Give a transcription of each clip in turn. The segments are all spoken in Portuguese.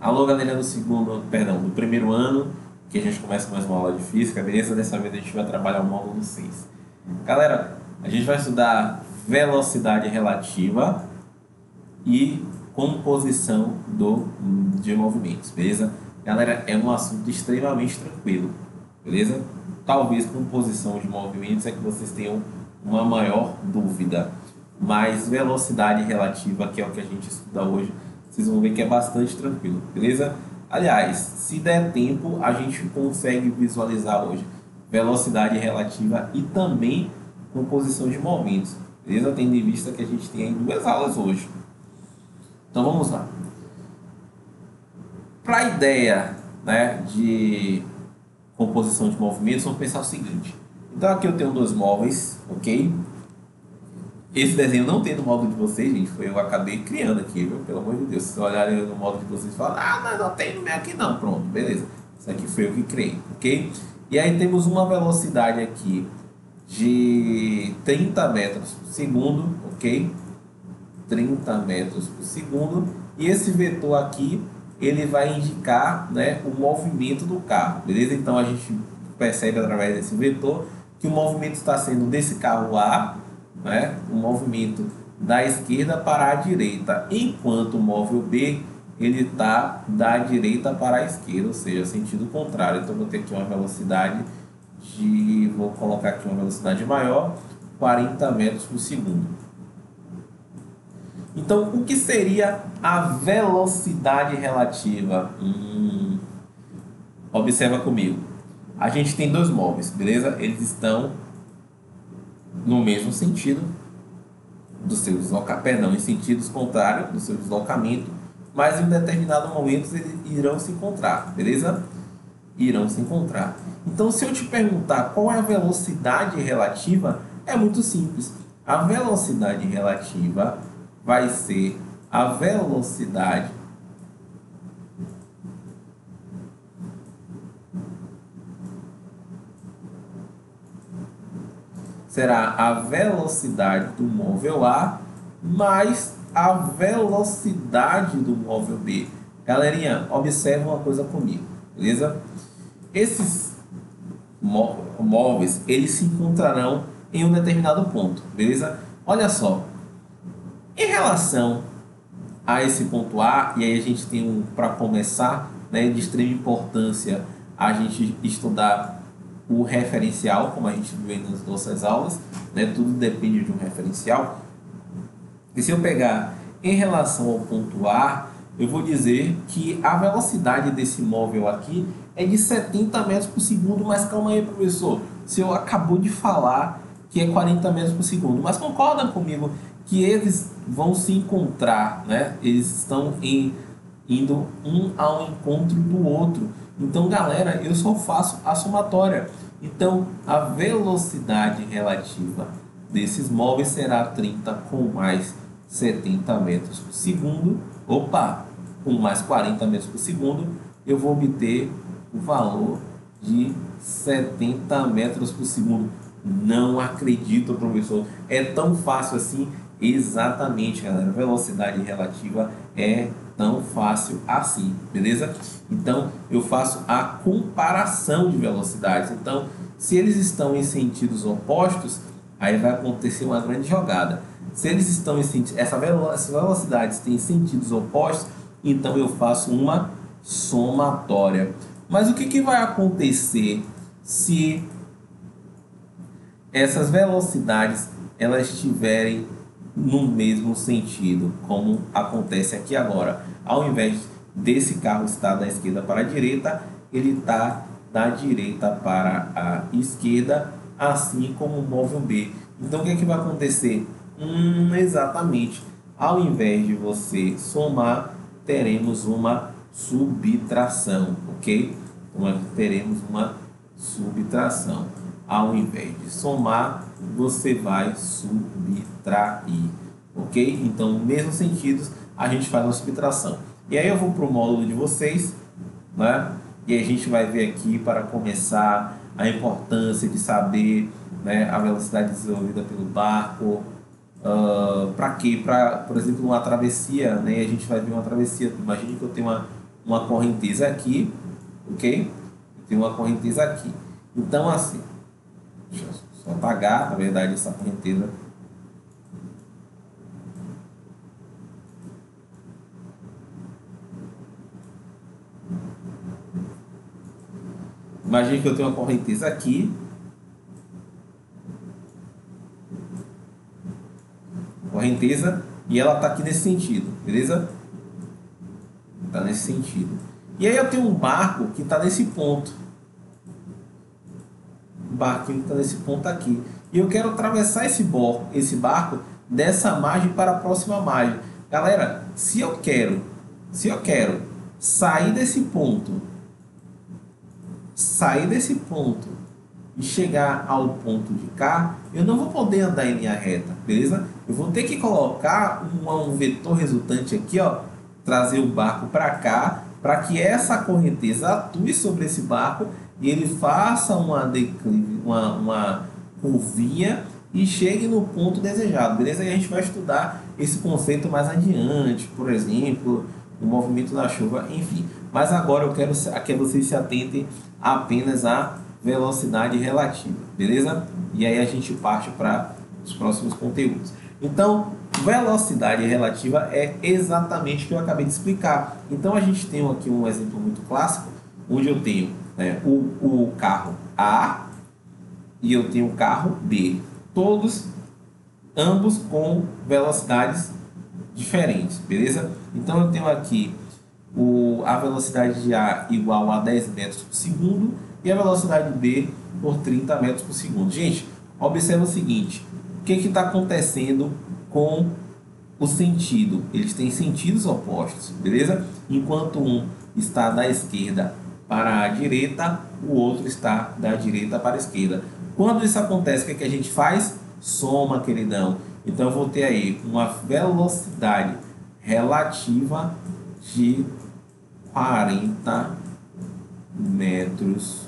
Alô, galera do primeiro ano, que a gente começa mais uma aula de física, beleza? Dessa vez a gente vai trabalhar o módulo 6. Galera, a gente vai estudar velocidade relativa e composição de movimentos, beleza? Galera, é um assunto extremamente tranquilo, beleza? Talvez composição de movimentos é que vocês tenham uma maior dúvida, mas velocidade relativa, que é o que a gente estuda hoje, vocês vão ver que é bastante tranquilo, beleza? Aliás, se der tempo, a gente consegue visualizar hoje velocidade relativa e também composição de movimentos, beleza? Tendo em vista que a gente tem aí duas aulas hoje. Então vamos lá. Para a ideia, né, de composição de movimentos, vamos pensar o seguinte. Então aqui eu tenho dois móveis, ok? Esse desenho não tem no módulo de vocês, gente. Foi eu que acabei criando aqui, viu? Pelo amor de Deus. Se olharem no módulo de vocês e falar, mas não tem no meu aqui não. Pronto, beleza. Isso aqui foi eu que criei, ok? E aí temos uma velocidade aqui de 30 metros por segundo, ok? 30 metros por segundo. E esse vetor aqui, ele vai indicar, né, o movimento do carro, beleza? Então a gente percebe através desse vetor que o movimento está sendo desse carro A, né, o movimento da esquerda para a direita, enquanto o móvel B ele está da direita para a esquerda, ou seja, sentido contrário. Então vou ter aqui uma velocidade vou colocar aqui uma velocidade maior, 40 metros por segundo. Então, o que seria a velocidade relativa? Observa comigo. A gente tem dois móveis, beleza? Eles estão no mesmo sentido do seu deslocamento, em sentidos contrários do seu deslocamento, mas em determinado momento eles irão se encontrar, beleza? Irão se encontrar. Então, se eu te perguntar qual é a velocidade relativa, é muito simples. A velocidade relativa vai ser a velocidade será a velocidade do móvel A mais a velocidade do móvel B. Galerinha, observa uma coisa comigo, beleza? Esses móveis, eles se encontrarão em um determinado ponto, beleza? Olha só, em relação a esse ponto A, e aí a gente tem para começar, né, de extrema importância a gente estudar o referencial, como a gente vê nas nossas aulas, né, tudo depende de um referencial. E se eu pegar em relação ao ponto A, eu vou dizer que a velocidade desse móvel aqui é de 70 metros por segundo, mas calma aí, professor, se eu acabou de falar que é 40 metros por segundo, mas concorda comigo que eles vão se encontrar, né? Eles estão indo um ao encontro do outro. Então, galera, eu só faço a somatória. Então, a velocidade relativa desses móveis será 30 com mais 70 metros por segundo. Opa, com mais 40 metros por segundo, eu vou obter o valor de 70 metros por segundo. Não acredito, professor. É tão fácil assim? Exatamente, galera. Velocidade relativa é tão fácil assim, beleza? Então, eu faço a comparação de velocidades. Então, se eles estão em sentidos opostos, aí vai acontecer uma grande jogada. Se eles estão em sentidos... Essas velocidades têm sentidos opostos, então eu faço uma somatória. Mas o que vai acontecer se essas velocidades elas estiverem no mesmo sentido, como acontece aqui agora? Ao invés desse carro estar da esquerda para a direita, ele está da direita para a esquerda, assim como o móvel B. Então, o que é que vai acontecer? Exatamente. Ao invés de você somar, teremos uma subtração, ok? Então, teremos uma subtração. Ao invés de somar, você vai subtrair, ok? Então, no mesmo sentido, a gente faz uma subtração. E aí eu vou para o módulo de vocês, né? E a gente vai ver aqui, para começar, a importância de saber, né, a velocidade desenvolvida pelo barco. Para quê? Para, por exemplo, uma travessia, né? A gente vai ver uma travessia. Imagine que eu tenho uma correnteza aqui, ok? Tem uma correnteza aqui. Então, assim, deixa eu só apagar, na verdade, essa correnteza. Imagine que eu tenho uma correnteza aqui. Correnteza, e ela está aqui nesse sentido, beleza? Está nesse sentido. E aí eu tenho um barco que está nesse ponto. Um barquinho que está nesse ponto aqui. E eu quero atravessar esse barco dessa margem para a próxima margem. Galera, se eu quero sair desse ponto e chegar ao ponto de cá, eu não vou poder andar em linha reta, beleza? Eu vou ter que colocar um vetor resultante aqui, ó, trazer o barco para cá, para que essa correnteza atue sobre esse barco e ele faça uma declive, uma curvinha e chegue no ponto desejado, beleza? E a gente vai estudar esse conceito mais adiante, por exemplo, o movimento da chuva, enfim. Mas agora eu quero que vocês se atentem apenas à velocidade relativa, beleza? E aí a gente parte para os próximos conteúdos. Então, velocidade relativa é exatamente o que eu acabei de explicar. Então, a gente tem aqui um exemplo muito clássico, onde eu tenho, né, o carro A e eu tenho o carro B. Ambos com velocidades diferentes, beleza? Então, eu tenho aqui a velocidade de A igual a 10 metros por segundo e a velocidade B por 30 metros por segundo. Gente, observa o seguinte, o que está acontecendo com o sentido? Eles têm sentidos opostos, beleza? Enquanto um está da esquerda para a direita, o outro está da direita para a esquerda. Quando isso acontece, o que a gente faz? Soma, queridão. Então, eu vou ter aí uma velocidade relativa de 40 metros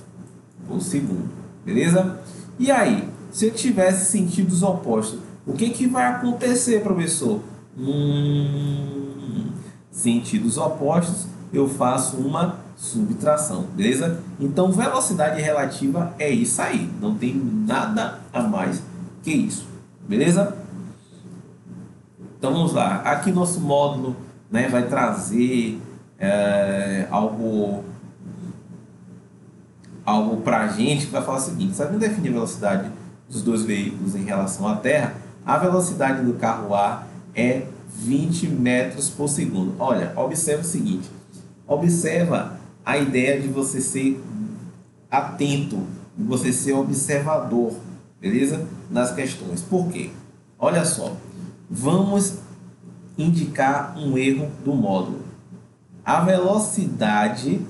por segundo, beleza? E aí, se eu tivesse sentidos opostos, o que vai acontecer, professor? Sentidos opostos, eu faço uma subtração, beleza? Então, velocidade relativa é isso aí, não tem nada a mais que isso, beleza? Então, vamos lá. Aqui nosso módulo, né, vai trazer algo para a gente que vai falar o seguinte: sabe definir a velocidade dos dois veículos em relação à Terra? A velocidade do carro A é 20 metros por segundo. Olha, observa o seguinte, observa a ideia de você ser atento, de você ser observador, beleza? Nas questões. Por quê? Olha só, vamos indicar um erro do módulo. A velocidade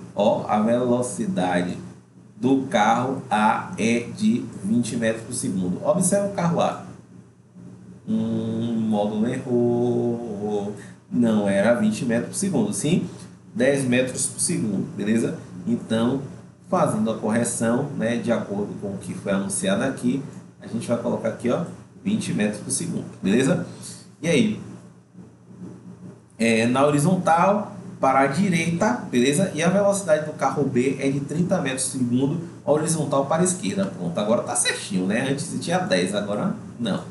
do carro A é de 20 metros por segundo. Observa o carro A. O módulo errou. Não era 20 metros por segundo, sim 10 metros por segundo, beleza? Então, fazendo a correção, né, de acordo com o que foi anunciado aqui, a gente vai colocar aqui, ó, 20 metros por segundo, beleza? E aí, na horizontal, para a direita, beleza? E a velocidade do carro B é de 30 metros por segundo, horizontal para a esquerda. Pronto, agora tá certinho, né? Antes tinha 10, agora não.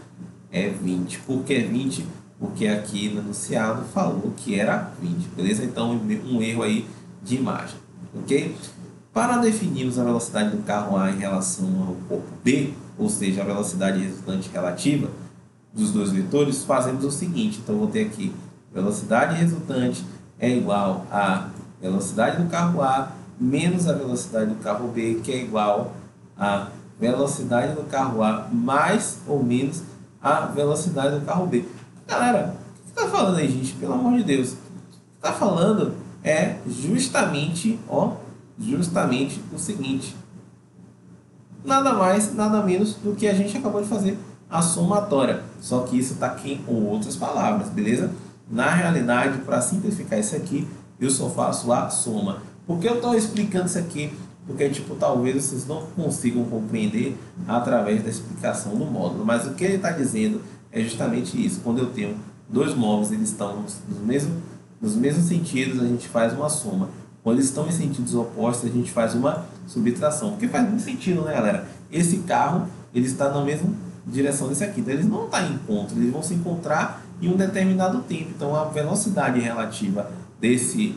É 20. Por que 20? Porque aqui no enunciado falou que era 20, beleza? Então, um erro aí de imagem, ok? Para definirmos a velocidade do carro A em relação ao corpo B, ou seja, a velocidade resultante relativa dos dois vetores, fazemos o seguinte. Então, eu vou ter aqui velocidade resultante é igual a velocidade do carro A menos a velocidade do carro B, que é igual a velocidade do carro A mais ou menos a velocidade do carro B. Galera, o que está falando aí, gente? Pelo amor de Deus. O que está falando é justamente o seguinte. Nada mais, nada menos do que a gente acabou de fazer, a somatória. Só que isso está aqui com outras palavras, beleza? Na realidade, para simplificar isso aqui, eu só faço a soma. Por que eu estou explicando isso aqui? Porque, talvez vocês não consigam compreender através da explicação do módulo. Mas o que ele está dizendo é justamente isso. Quando eu tenho dois móveis, eles estão nos mesmos sentidos, a gente faz uma soma. Quando eles estão em sentidos opostos, a gente faz uma subtração, porque faz muito sentido, né, galera? Esse carro, ele está na mesma direção desse aqui, então eles não estão em encontro, eles vão se encontrar em um determinado tempo. Então a velocidade relativa nesse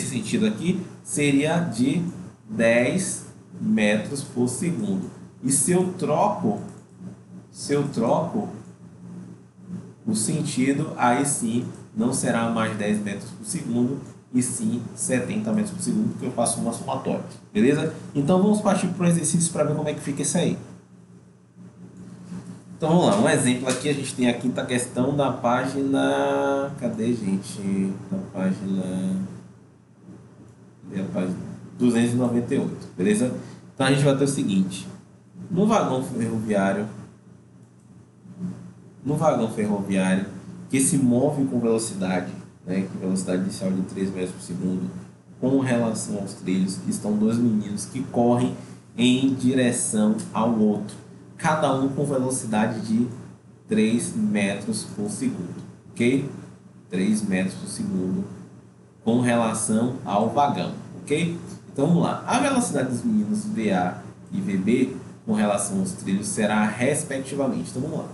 sentido aqui seria de 10 metros por segundo. E se eu troco o sentido, aí sim não será mais 10 metros por segundo, e sim 70 metros por segundo, porque eu faço uma somatória, beleza? Então vamos partir para o exercício para ver como é que fica isso aí. Então vamos lá, um exemplo aqui, a gente tem a quinta questão da página... Cadê, gente? Da página 298, beleza? Então a gente vai ter o seguinte: no vagão ferroviário que se move com velocidade, né, com velocidade inicial de 3 metros por segundo, com relação aos trilhos, estão dois meninos que correm em direção ao outro, cada um com velocidade de 3 metros por segundo, ok? 3 metros por segundo com relação ao vagão, ok? Então vamos lá. A velocidade dos meninos VA e VB com relação aos trilhos será respectivamente. Então vamos lá.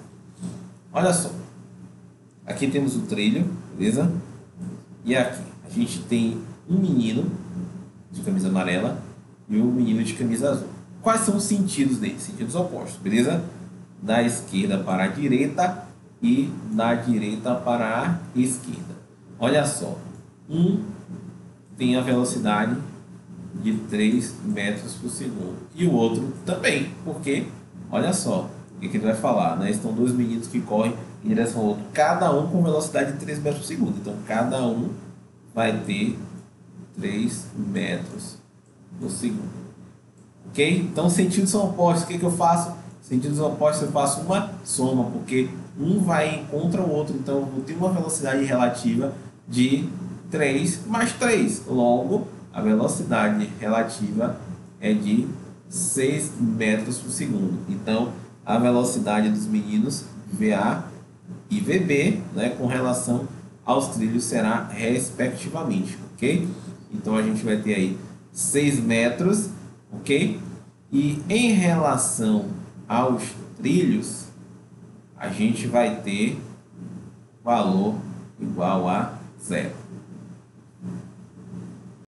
Olha só. Aqui temos o trilho, beleza? E aqui a gente tem um menino de camisa amarela e um menino de camisa azul. Quais são os sentidos deles? Sentidos opostos, beleza? Da esquerda para a direita e da direita para a esquerda. Olha só. Um tem a velocidade de 3 metros por segundo. E o outro também, porque, olha só, o que ele vai falar, né? Estão dois meninos que correm em direção ao outro, cada um com velocidade de 3 metros por segundo. Então, cada um vai ter 3 metros por segundo. Ok? Então, sentidos são opostos. O que eu faço? Sentidos opostos eu faço uma soma, porque um vai contra o outro. Então, eu vou ter uma velocidade relativa de 3 mais 3. Logo, a velocidade relativa é de 6 metros por segundo. Então, a velocidade dos meninos VA e VB, né, com relação aos trilhos será respectivamente, ok? Então, a gente vai ter aí 6 metros, ok? E em relação aos trilhos, a gente vai ter valor igual a 0.